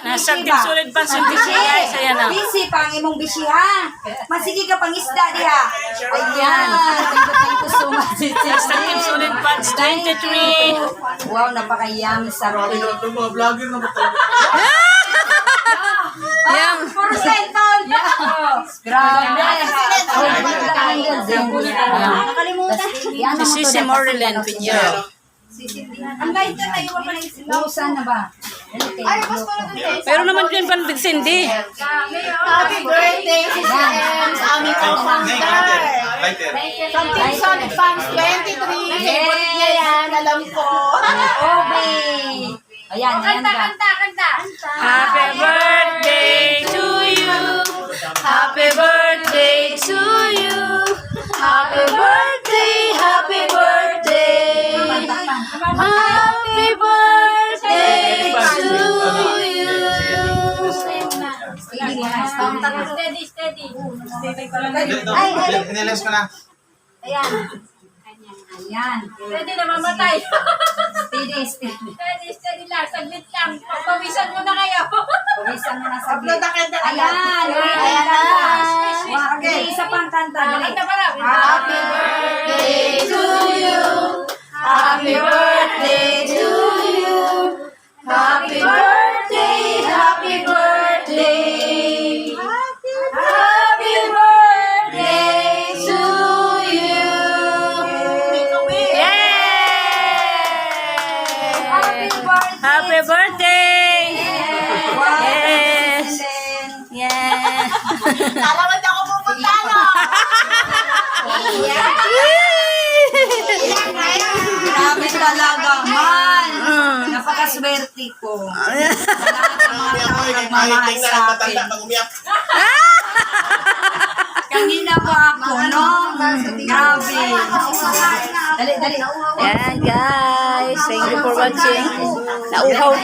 Nasa sulid pa sa bisi, guys. Ayan na. Bisi, pang imong bisi ha. Masigi ka pang isda diha. Ayan. Thank you so much. Nasa sulid pa, 23. Wow, napaka-yummy sa roti. Vlogger na ba ito? Yang. Puro cellphone. Grabe. Nakalimutan. This is si Marilyn Pinyo. Ang light na tayo pa lang sila. Na ba? Ay, mas Pero naman din pan Big Cindy. Happy birthday, Sister Ems, aming co-founder. Something Sonic Fans 23. Favorite niya yan, alam ko. Obe. Ayan, ayan ba? Happy birthday to you. Happy birthday to you. Happy birthday, happy birthday. Happy birthday to you. Steady. Inilas ko na. Ayan. Ayan. Pwede na mamatay. Steady. Steady lang, saglit lang. Pawisan mo na kayo. Pawisan mo na sa Upload na kayo talaga. Ayan. Ayan na. Okay, isa pang kanta. Kanta pa lang. Happy birthday to you. Happy birthday to you. Happy birthday, happy birthday. Happy birthday to you. Yay! Happy birthday! Yes! Yeah! Kala mo di ako pupunta, no? Grabe talaga, man. Napakaswerte ko. Nagmamahal sa akin. Kanina pa ako, no? Grabe. Dali. Yan guys, thank you for watching. Nauhaw.